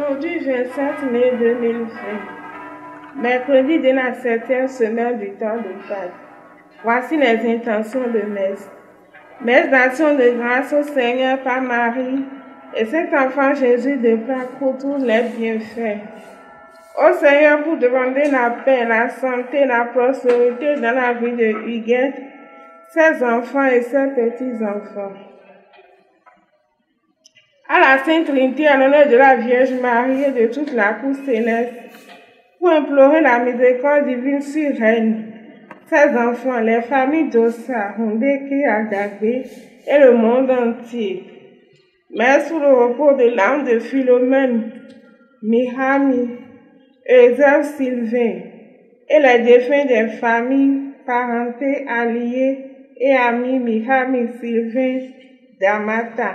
Aujourd'hui, 27 mai 2020, mercredi de la 7e semaine du temps de Pâques. Voici les intentions de messe. Messe d'action de grâce au Seigneur par Marie et cet enfant Jésus de Pâques pour tous les bienfaits. Au Seigneur pour demander la paix, la santé, la prospérité dans la vie de Huguette, ses enfants et ses petits-enfants. À la Sainte Trinité, en l'honneur de la Vierge Marie et de toute la cour céleste, pour implorer la miséricorde divine sur elle, ses enfants, les familles d'Ossa, Hondeke, Agagbe et le monde entier. Mère sous le repos de l'âme de Philomène, Mihami, Eusèbe Sylvain et les défunts des familles, parentés, alliés et amis Mihami Sylvain d'Amata.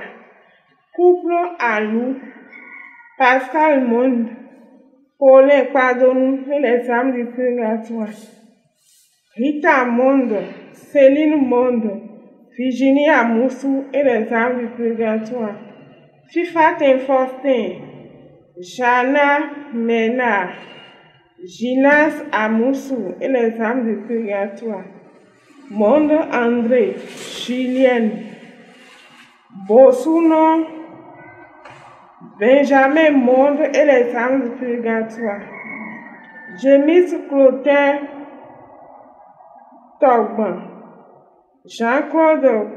Couple Alou, Pascal Monde, Paulin Padonou et les âmes du purgatoire. Rita Monde, Céline Monde, Virginie Amoussou et les âmes du purgatoire. Fifatin Faustin, Jana Ménard, Ginas Amoussou et les âmes du purgatoire. Monde André, Julienne, Bossounon, Benjamin Monde et les âmes du purgatoire. Jémis Clotin Togban, Jean-Claude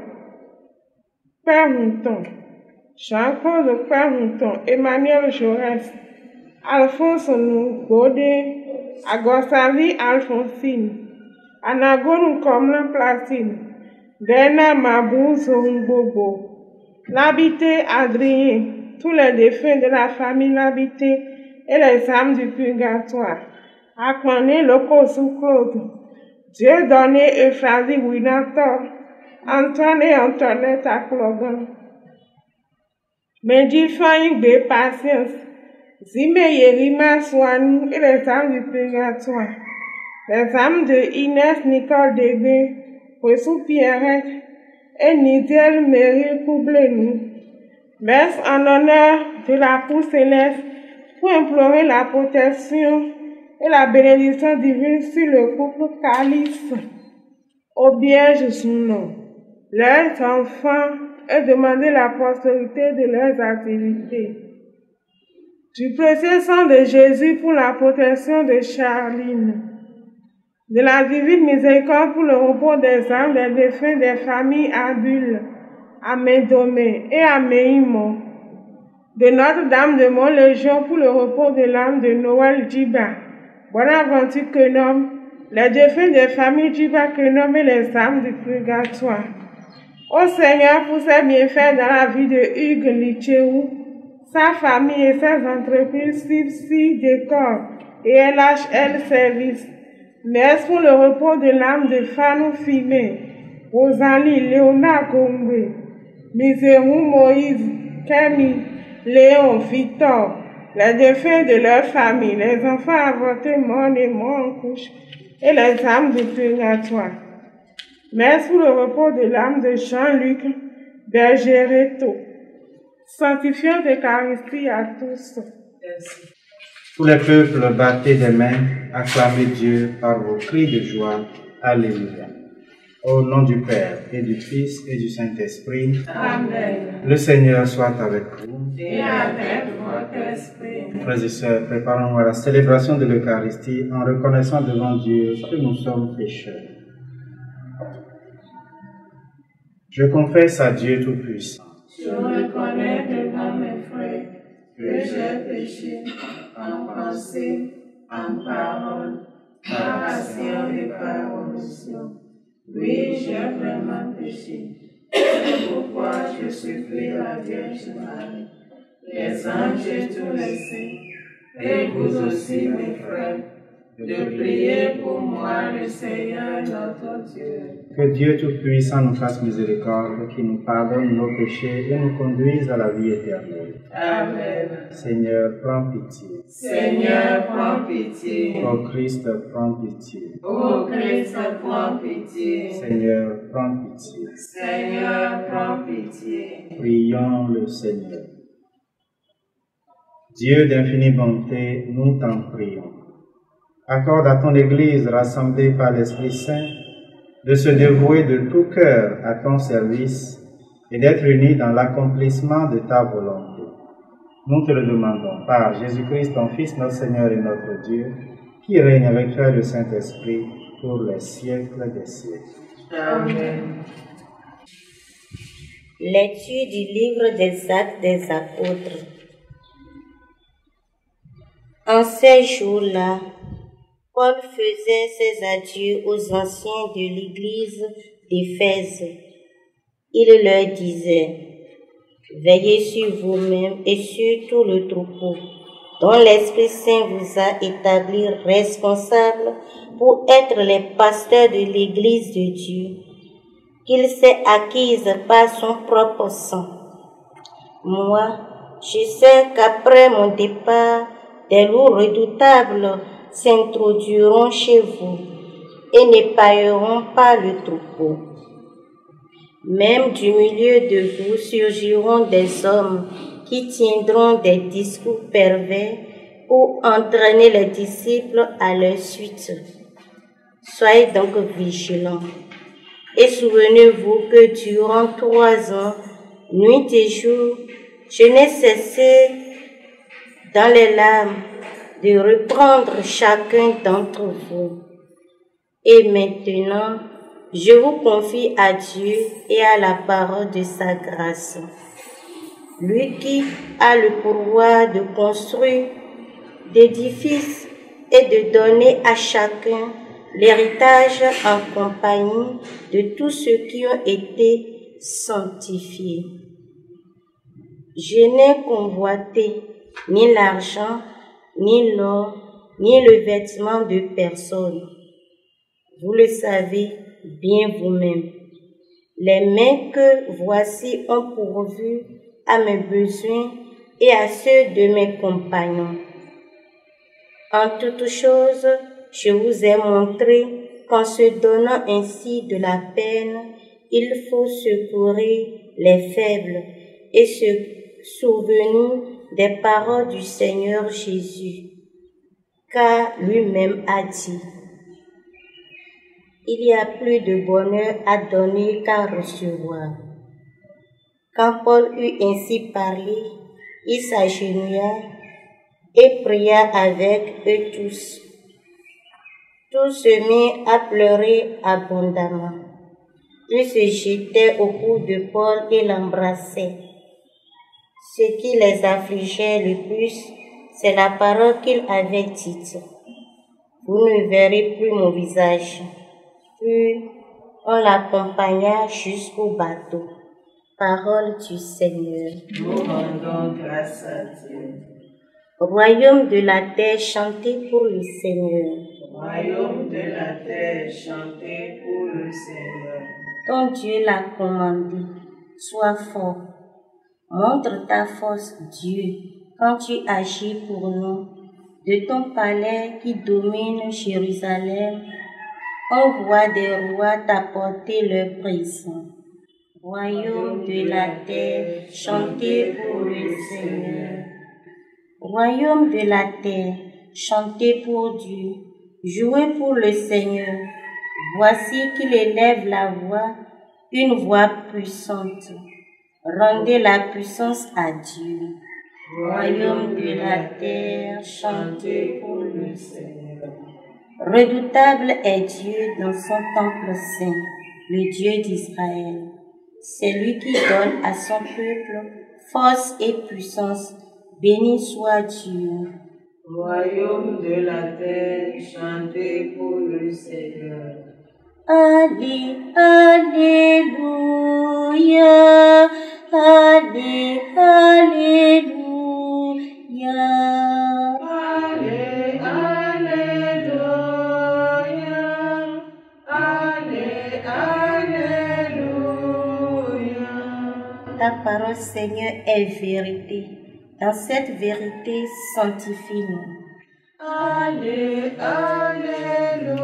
Permouton, Emmanuel Jaurès, Alphonse Godet, Agosali Alphonsine, Anagon Comlan Placide, Bernard Mabou Zongbobo, l'habité Adrien, tous les défunts de la famille l'habité et les âmes du purgatoire. Akmané Lokosu Claude, Dieu donné Euphrasie Winator, Antoine et Antoinette Aklogan. Benji Fanny B. Patience, Zime Yerima Swanou et les âmes du purgatoire. Les âmes de Inès Nicole Débé, Ressou Pierrette et Nidiel Méry Poublenou. Messe en l'honneur de la cour céleste pour implorer la protection et la bénédiction divine sur le couple Calice, Auberge son nom, leurs enfants et demander la prospérité de leurs activités. Du précieux sang de Jésus pour la protection de Charline, de la divine miséricorde pour le repos des âmes des défunts des familles Abul, à Médomé et à Méimo, de Notre-Dame de Mont-Légion pour le repos de l'âme de Noël Djiba, Bonaventure Kenom, les défunts des familles Djiba Kenom et les âmes du purgatoire. Au Seigneur pour ses bienfaits dans la vie de Hugues Lichéou, sa famille et ses entreprises Sipsi Décor et LHL Service. Merci pour le repos de l'âme de Fanou Fimé, Rosalie Léonard Gombe, Misérou Moïse, Camille, Léon, Victor, les défunts de leur famille, les enfants avortés, morts et morts en couche, et les âmes du purgatoire. Merci pour le repos de l'âme de Jean-Luc Bergeretto. Sanctifions l'Eucharistie à tous. Merci. Tous les peuples, battez des mains, acclamez Dieu par vos cris de joie. Alléluia. Au nom du Père, et du Fils, et du Saint-Esprit. Amen. Le Seigneur soit avec vous. Et avec votre esprit. Frères et sœurs, préparons-nous à la célébration de l'Eucharistie en reconnaissant devant Dieu que nous sommes pécheurs. Je confesse à Dieu Tout-Puissant. Je reconnais devant mes frères que j'ai péché en pensée, en parole, par action et par omission. Oui, j'ai vraiment péché. C'est pourquoi je supplie la Vierge Marie, les anges et tous les saints, et vous aussi, mes frères, de prier pour moi, le Seigneur notre Dieu. Que Dieu Tout-Puissant nous fasse miséricorde, qu'il nous pardonne nos péchés et nous conduise à la vie éternelle. Amen. Seigneur, prends pitié. Seigneur, prends pitié. Ô Christ, prends pitié. Ô Christ, prends pitié. Seigneur, prends pitié. Seigneur, prends pitié. Prions le Seigneur. Dieu d'infinie bonté, nous t'en prions. Accorde à ton Église rassemblée par l'Esprit Saint de se dévouer de tout cœur à ton service et d'être unis dans l'accomplissement de ta volonté. Nous te le demandons par Jésus-Christ, ton Fils, notre Seigneur et notre Dieu, qui règne avec toi le Saint-Esprit pour les siècles des siècles. Amen. Lecture du livre des Actes des Apôtres. En ces jours-là, Paul faisait ses adieux aux anciens de l'église d'Éphèse. Il leur disait: veillez sur vous-même et sur tout le troupeau, dont l'Esprit Saint vous a établis responsables pour être les pasteurs de l'église de Dieu, qu'il s'est acquise par son propre sang. Moi, je sais qu'après mon départ, des loups redoutables s'introduiront chez vous et n'épargneront pas le troupeau. Même du milieu de vous surgiront des hommes qui tiendront des discours pervers pour entraîner les disciples à leur suite. Soyez donc vigilants. Et souvenez-vous que durant 3 ans, nuit et jour, je n'ai cessé dans les larmes de reprendre chacun d'entre vous. Et maintenant, je vous confie à Dieu et à la parole de sa grâce. Lui qui a le pouvoir de construire d'édifices et de donner à chacun l'héritage en compagnie de tous ceux qui ont été sanctifiés. Je n'ai convoité ni l'argent, ni l'or, ni le vêtement de personne. Vous le savez bien vous-même. Les mains que voici ont pourvu à mes besoins et à ceux de mes compagnons. En toutes choses, je vous ai montré qu'en se donnant ainsi de la peine, il faut secourir les faibles et se souvenir des paroles du Seigneur Jésus, car lui-même a dit: il y a plus de bonheur à donner qu'à recevoir. Quand Paul eut ainsi parlé, il s'agenouilla et pria avec eux tous. Tous se mirent à pleurer abondamment. Ils se jetaient au cou de Paul et l'embrassaient. Ce qui les affligeait le plus, c'est la parole qu'il avait dite: vous ne verrez plus mon visage. Puis on l'accompagna jusqu'au bateau. Parole du Seigneur. Nous rendons grâce à Dieu. Royaume de la terre, chantez pour le Seigneur. Royaume de la terre, chantez pour le Seigneur. Ton Dieu l'a commandé, sois fort. Montre ta force, Dieu, quand tu agis pour nous. De ton palais qui domine Jérusalem, on voit des rois t'apporter leur présent. Royaume de la terre, chantez pour le Seigneur. Royaume de la terre, chantez pour Dieu. Jouez pour le Seigneur. Voici qu'il élève la voix, une voix puissante. Rendez la puissance à Dieu. Royaume de la terre, chantez pour le Seigneur. Redoutable est Dieu dans son temple saint, le Dieu d'Israël. C'est lui qui donne à son peuple force et puissance. Béni soit Dieu. Royaume de la terre, chantez pour le Seigneur. Allé, alléluia, allé, alléluia. Allez, alléluia, allez, alléluia. Ta parole, Seigneur, est vérité. Dans cette vérité, sanctifie-nous. Allez, alléluia,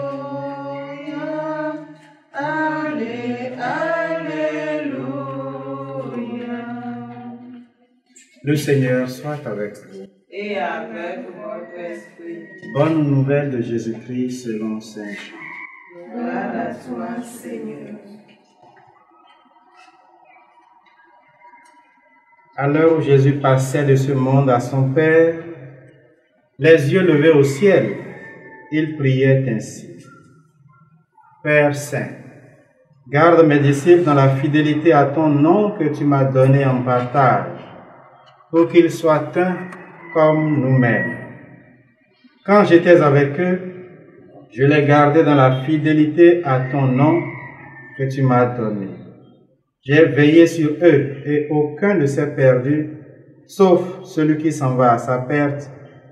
allez, alléluia. Le Seigneur soit avec vous. et avec votre esprit. Bonne nouvelle de Jésus-Christ selon saint Jean. Gloire à toi, Seigneur. À l'heure où Jésus passait de ce monde à son Père, les yeux levés au ciel, il priait ainsi. Père Saint, garde mes disciples dans la fidélité à ton nom que tu m'as donné en partage, pour qu'ils soient un comme nous-mêmes. Quand j'étais avec eux, je les gardais dans la fidélité à ton nom que tu m'as donné. J'ai veillé sur eux et aucun ne s'est perdu, sauf celui qui s'en va à sa perte,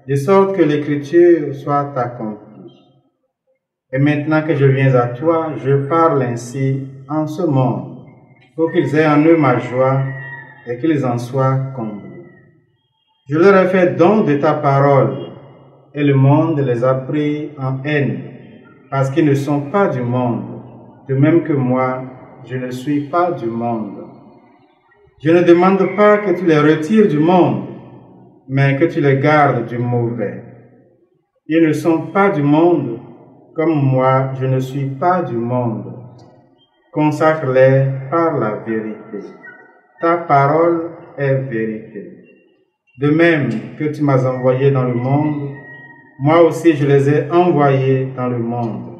de sorte que l'écriture soit accomplie. Et maintenant que je viens à toi, je parle ainsi en ce monde, pour qu'ils aient en eux ma joie et qu'ils en soient comblés. Je leur ai fait don de ta parole, et le monde les a pris en haine, parce qu'ils ne sont pas du monde, de même que moi, je ne suis pas du monde. Je ne demande pas que tu les retires du monde, mais que tu les gardes du mauvais. Ils ne sont pas du monde, comme moi, je ne suis pas du monde. Consacre-les par la vérité. Ta parole est vérité. De même que tu m'as envoyé dans le monde, moi aussi je les ai envoyés dans le monde.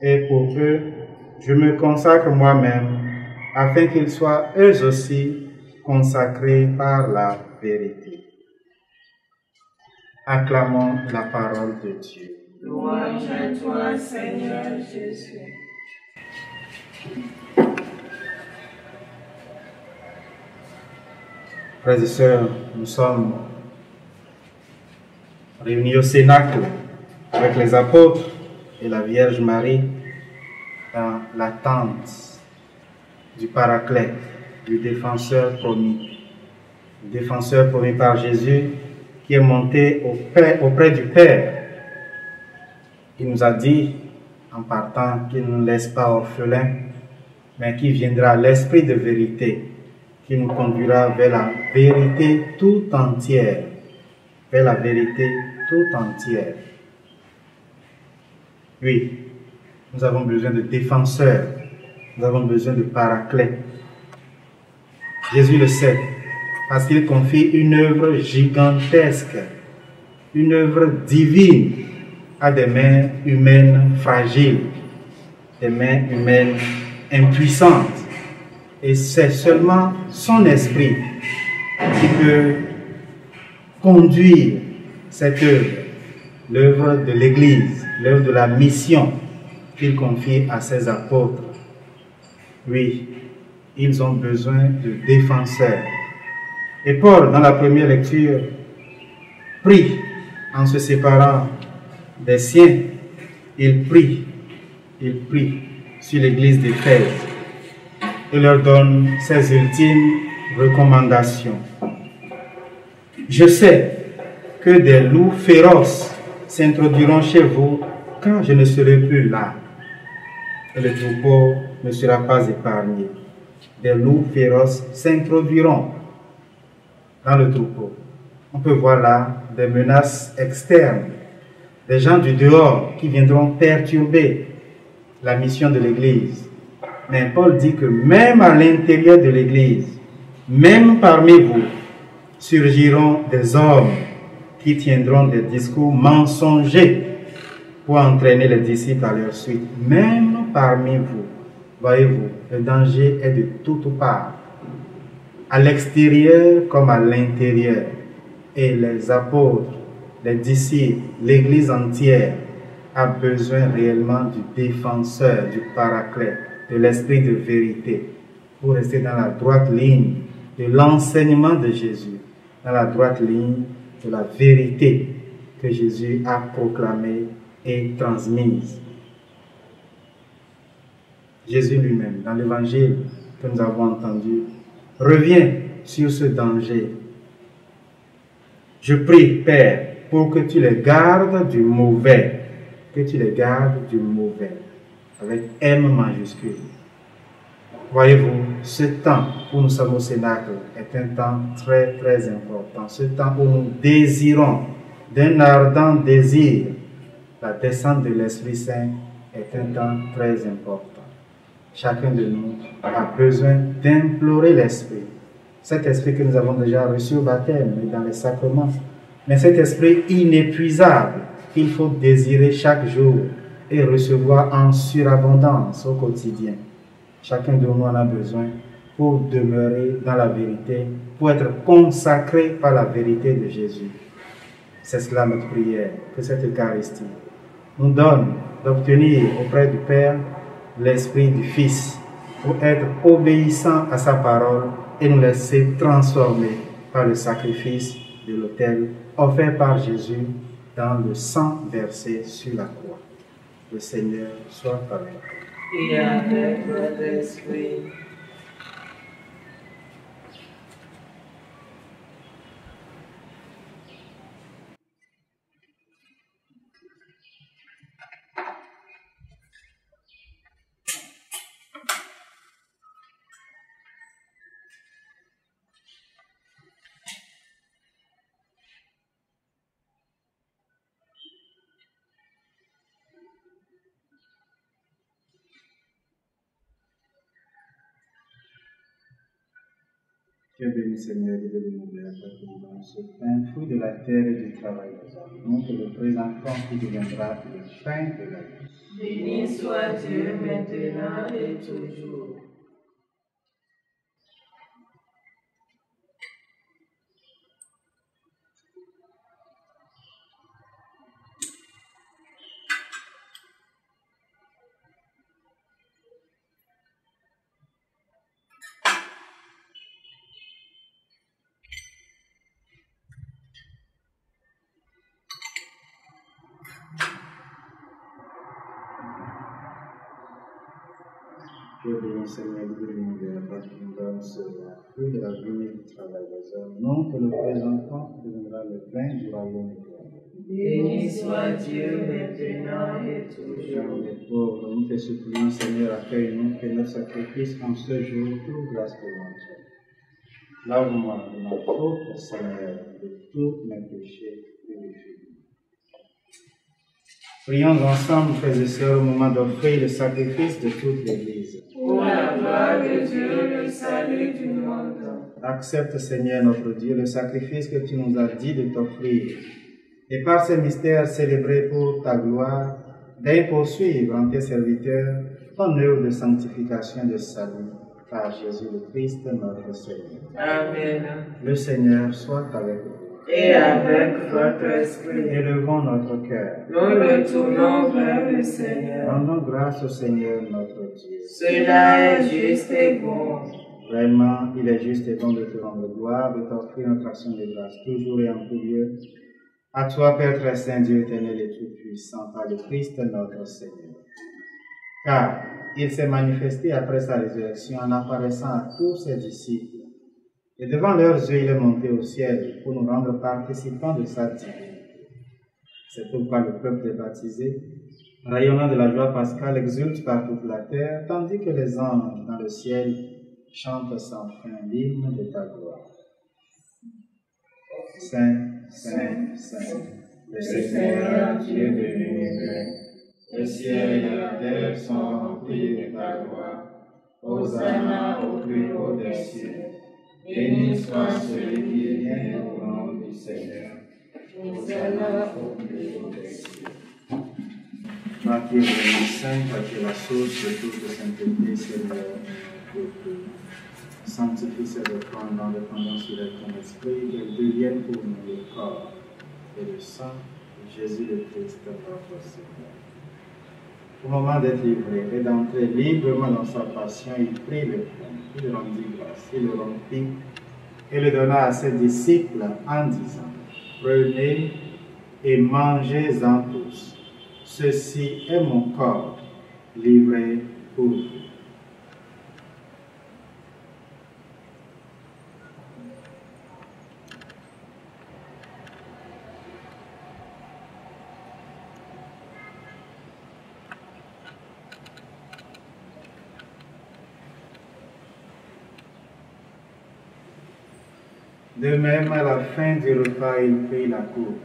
Et pour eux, je me consacre moi-même, afin qu'ils soient eux aussi consacrés par la vérité. Acclamons la parole de Dieu. Louange à toi, Seigneur Jésus. Frères et sœurs, nous sommes réunis au Cénacle avec les apôtres et la Vierge Marie dans l'attente du Paraclet, du défenseur promis. Le défenseur promis par Jésus qui est monté auprès du Père. Il nous a dit en partant qu'il ne nous laisse pas orphelins, mais qui viendra l'Esprit de vérité, qui nous conduira vers la vérité tout entière. Vers la vérité tout entière. Oui, nous avons besoin de défenseurs, nous avons besoin de paraclets. Jésus le sait, parce qu'il confie une œuvre gigantesque, une œuvre divine à des mains humaines fragiles, des mains humaines impuissantes. Et c'est seulement son esprit qui peut conduire cette œuvre, l'œuvre de l'Église, l'œuvre de la mission qu'il confie à ses apôtres. Oui, ils ont besoin de défenseurs. Et Paul, dans la première lecture, prie en se séparant des siens. Il prie sur l'Église d'Éphèse et leur donne ses ultimes recommandations. Je sais que des loups féroces s'introduiront chez vous quand je ne serai plus là, et le troupeau ne sera pas épargné. Des loups féroces s'introduiront dans le troupeau. On peut voir là des menaces externes, des gens du dehors qui viendront perturber la mission de l'Église. Mais Paul dit que même à l'intérieur de l'Église, même parmi vous, surgiront des hommes qui tiendront des discours mensongers pour entraîner les disciples à leur suite. Même parmi vous, voyez-vous, le danger est de toutes parts, à l'extérieur comme à l'intérieur. Et les apôtres, les disciples, l'Église entière a besoin réellement du défenseur, du paraclet, de l'esprit de vérité, pour rester dans la droite ligne de l'enseignement de Jésus, dans la droite ligne de la vérité que Jésus a proclamée et transmise. Jésus lui-même, dans l'évangile que nous avons entendu, revient sur ce danger. Je prie, Père, pour que tu les gardes du mauvais, que tu les gardes du mauvais, avec M majuscule. Voyez-vous, ce temps où nous sommes au Cénacle est un temps très très important. Ce temps où nous désirons d'un ardent désir la descente de l'Esprit Saint est un temps très important. Chacun de nous a besoin d'implorer l'Esprit. Cet Esprit que nous avons déjà reçu au baptême et dans les sacrements. Mais cet Esprit inépuisable qu'il faut désirer chaque jour et recevoir en surabondance au quotidien. Chacun de nous en a besoin pour demeurer dans la vérité, pour être consacré par la vérité de Jésus. C'est cela notre prière, que cette Eucharistie nous donne d'obtenir auprès du Père l'Esprit du Fils pour être obéissant à sa parole et nous laisser transformer par le sacrifice de l'autel offert par Jésus dans le sang versé sur la croix. Le Seigneur soit avec vous. Et avec votre esprit. Dieu béni Seigneur, Dieu de l'univers, dans ce pain, fruit de la terre et du travail des hommes. Nous te le présentons qui deviendra le pain de la vie. Béni soit Dieu maintenant et toujours. Dieu béni Seigneur, Dieu de l'univers, parce que nous donne ce fruit de la vie et du travail des hommes. Nous te le présentons qui deviendra le pain du royaume éternel. Béni soit Dieu maintenant et Jean toujours. des pauvres, nous te supplions Seigneur, accueille-nous, que notre sacrifice en ce jour trouve grâce devant toi. Lave-moi de ma faute, Seigneur, de tous mes péchés, purifie. Prions ensemble, frères et sœurs, au moment d'offrir le sacrifice de toute l'Église. Pour la gloire de Dieu, le salut du monde. Accepte, Seigneur notre Dieu, le sacrifice que tu nous as dit de t'offrir. Et par ces mystères célébrés pour ta gloire, d'ailleurs poursuivre en tes serviteurs ton œuvre de sanctification et de salut, par Jésus le Christ, notre Seigneur. Amen. Le Seigneur soit avec vous. Et avec votre esprit. Élevons notre cœur. Nous le tournons vers le Seigneur. Rendons grâce au Seigneur notre Dieu. Cela est juste et bon. Vraiment, il est juste et bon de te rendre gloire, de t'offrir notre action de grâce, toujours et en tout lieu. À toi, Père très saint, Dieu éternel et tout-puissant, par le Christ notre Seigneur. Car il s'est manifesté après sa résurrection en apparaissant à tous ses disciples. Et devant leurs yeux, il est monté au ciel pour nous rendre participants de sa divinité. C'est pourquoi le peuple est baptisé, rayonnant de la joie pascale, exulte par toute la terre, tandis que les anges dans le ciel chantent sans fin l'hymne de ta gloire. Saint, Saint, Saint, le Seigneur, Dieu de l'univers, le ciel et la terre sont remplis de ta gloire. Hosanna au plus haut des cieux. Béni soit celui qui vient au nom du Seigneur. Hosanna au plus haut des cieux. Toi qui es le Saint, toi qui es la source de toute sainteté, Seigneur, sanctifie ces offrandes dans l'indépendance de ton esprit, qu'elles deviennent pour nous le corps et le sang de Jésus le Christ, notre Seigneur. Au moment d'être livré et d'entrer librement dans sa passion, il prit le pain, il rendit grâce, il le rompit et le donna à ses disciples en disant: Prenez et mangez-en tous. Ceci est mon corps livré pour vous. De même, à la fin du repas, il prit la coupe.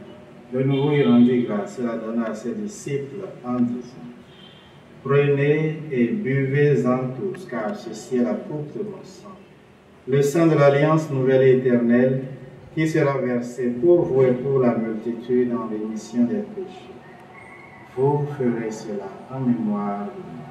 De nouveau, il rendit grâce et la donna à ses disciples en disant, prenez et buvez-en tous, car ceci est la coupe de mon sang. Le sang de l'alliance nouvelle et éternelle qui sera versé pour vous et pour la multitude en rémission des péchés. Vous ferez cela en mémoire de moi.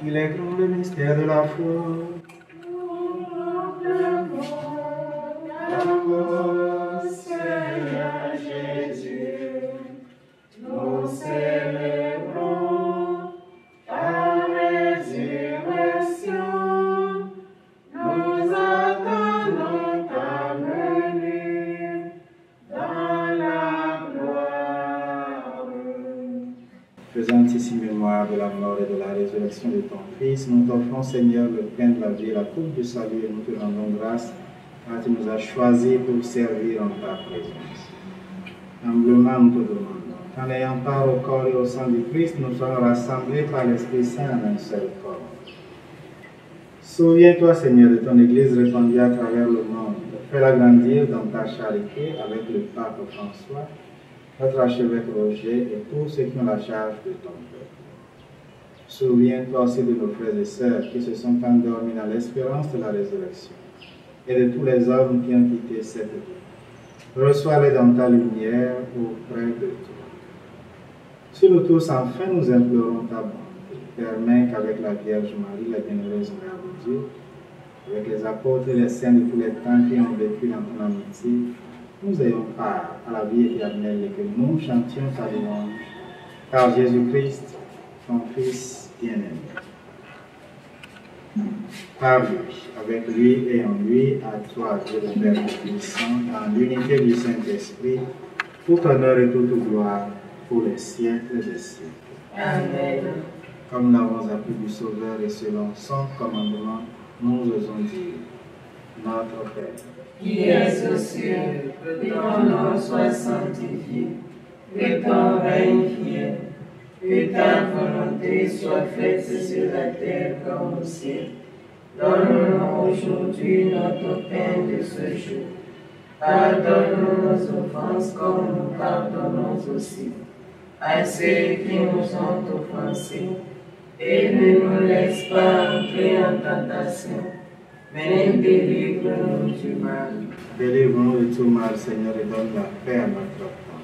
Il est grand le mystère de la foi. Seigneur Jésus, nous célébrons ta résurrection. Nous attendons ta venue dans la gloire. Faisant ici mémoire de la mort et de la résurrection de ton Fils, nous t'offrons, Seigneur, le pain de la vie et la coupe du salut, et nous te rendons grâce car tu nous as choisis pour servir en ta présence. Humblement, nous te demandons qu'en ayant part au corps et au sang du Christ, nous soyons rassemblés par l'Esprit Saint en un seul corps. Souviens-toi, Seigneur, de ton Église répandue à travers le monde. Fais-la grandir dans ta charité avec le pape François, notre archevêque Roger et tous ceux qui ont la charge de ton peuple. Souviens-toi aussi de nos frères et sœurs qui se sont endormis dans l'espérance de la résurrection et de tous les hommes qui ont quitté cette vie. Reçois-les dans ta lumière auprès de toi. Sur nous tous, enfin, nous implorons ta bonté. Permets qu'avec la Vierge Marie, la bienheureuse Mère de Dieu, avec les apôtres et les saints de tous les temps qui ont vécu dans ton amitié, nous ayons part à la vie éternelle et que nous chantions ta louange, par Jésus-Christ, ton Fils bien-aimé. Par lui, avec lui et en lui, à toi, Dieu le Père Tout-Puissant, dans l'unité du Saint-Esprit, tout honneur et toute gloire pour les siècles des siècles. Amen. Comme nous l'avons appris du Sauveur et selon son commandement, nous osons dire, notre Père, Qui es aux cieux, que ton nom soit sanctifié, que ton règne vienne, que ta volonté soit faite sur la terre comme au ciel. Donne-nous aujourd'hui notre pain de ce jour. Pardonne-nous nos offenses comme nous pardonnons aussi à ceux qui nous ont offensés. Et ne nous laisse pas entrer en tentation, mais délivre-nous du mal. délivre-nous de tout mal, Seigneur, et donne la paix à notre temps.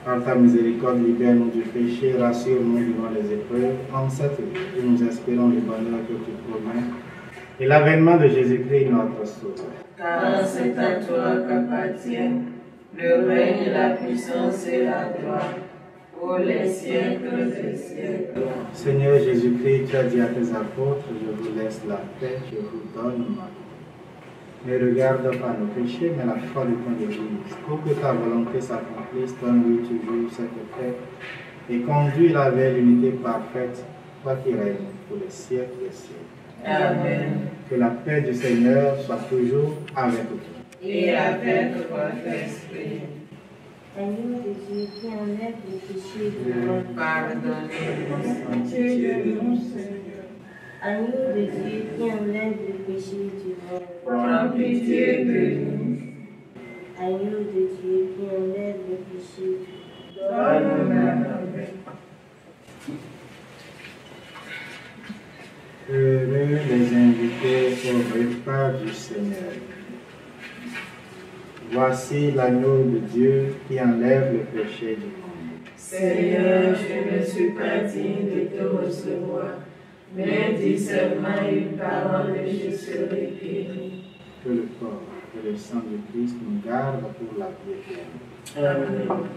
Par ta miséricorde, libère-nous du péché, rassure-nous durant les épreuves. En cette vie, nous espérons le bonheur que tu promets et l'avènement de Jésus-Christ, notre Sauveur. Car c'est à toi qu'appartiennent le règne, la puissance et la gloire pour les siècles des siècles. Seigneur Jésus-Christ, tu as dit à tes apôtres, je vous laisse la paix, je vous donne ma paix. Ne regarde pas nos péchés, mais la foi de ton Église. Pour que ta volonté s'accomplisse, donne-lui toujours cette paix et conduis-la vers l'unité parfaite, toi qui règnes pour les siècles des siècles. Amen. Que la paix du Seigneur soit toujours avec vous. Et avec votre esprit, Agneau de Dieu qui enlève le péché du monde. pardonnez-nous. Pitié-nous, Seigneur. Agneau de Dieu qui enlève le péché du monde. Prends pitié de nous. Agneau de Dieu qui enlève le péché du monde. Donne-nous la paix. Heureux les invités au repas du Seigneur. Voici l'agneau de Dieu qui enlève le péché du monde. Seigneur, je ne suis pas digne de te recevoir, mais dis seulement une parole et je serai guéri. Que le corps et le sang de Christ nous gardent pour la vie éternelle. Amen.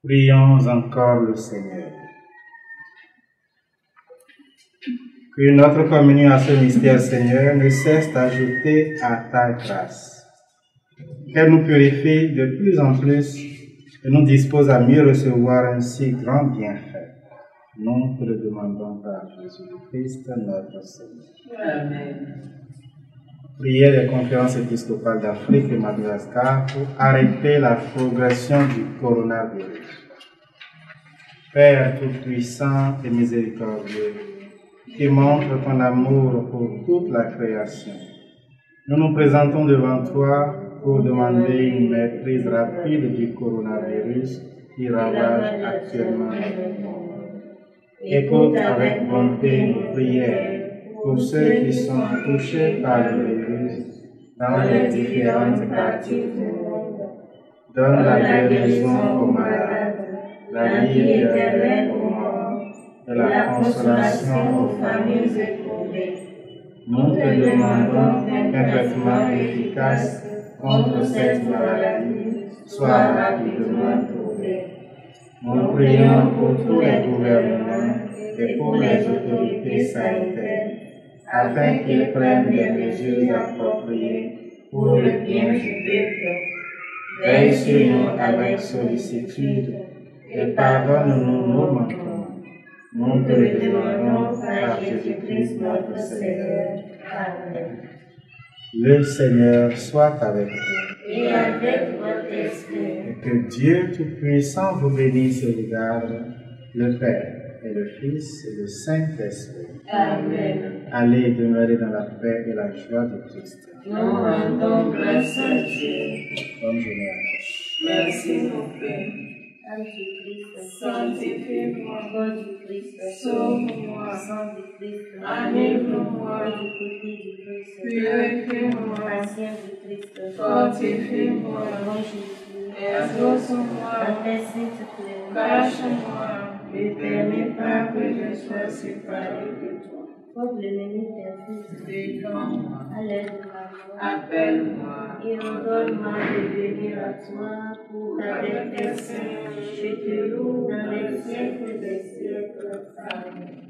Prions encore le Seigneur. Que notre communion à ce mystère, Seigneur, ne cesse d'ajouter à ta grâce. Qu'elle nous purifie de plus en plus et nous dispose à mieux recevoir un si grand bienfait. Nous te le demandons par Jésus-Christ, notre Seigneur. Amen. Prière des conférences épiscopales d'Afrique et Madagascar pour arrêter la progression du coronavirus. Père tout-puissant et miséricordieux, qui montre ton amour pour toute la création, nous nous présentons devant toi pour demander une maîtrise rapide du coronavirus qui ravage actuellement le monde. Écoute avec bonté nos prières pour ceux qui sont touchés par le virus dans les différentes parties du monde. Donne la guérison aux malades, la vie éternelle aux morts et la consolation aux familles éprouvées. Nous te demandons qu'un traitement efficace contre cette maladie soit rapidement trouvé. Nous prions pour tous les gouvernements et pour les autorités sanitaires afin qu'ils prennent des mesures appropriées pour le bien du peuple. Veille sur nous avec sollicitude et pardonne-nous nos manquements. Nous te le demandons par Jésus-Christ notre Seigneur. Amen. Le Seigneur soit avec vous. Et avec votre esprit. Et que Dieu Tout-Puissant vous bénisse et vous garde, le Père et le Fils et le Saint-Esprit. Amen. Allez demeurer dans la paix et la joie de Christ. Nous rendons grâce à Dieu. Bonne journée à tous. Merci, mon Père. Âme du Christ, Sanctifie-moi. corps du Christ, Sauve-moi. sang du Christ, Enivre-moi. du côté du Christ, Purifie-moi. patience du Christ, Fortifie-moi. mon Jésus, Exauce-moi. la paix sainte Clémence, Cache-moi. Ne permets pas que je sois séparé de toi. pauvre l'ennemi t'infuse, Défends-moi. à l'aide de ma voix, Appelle-moi. et ordonne-moi de venir à toi pour avec tes saints, je te loue dans les siècles des siècles. Amen.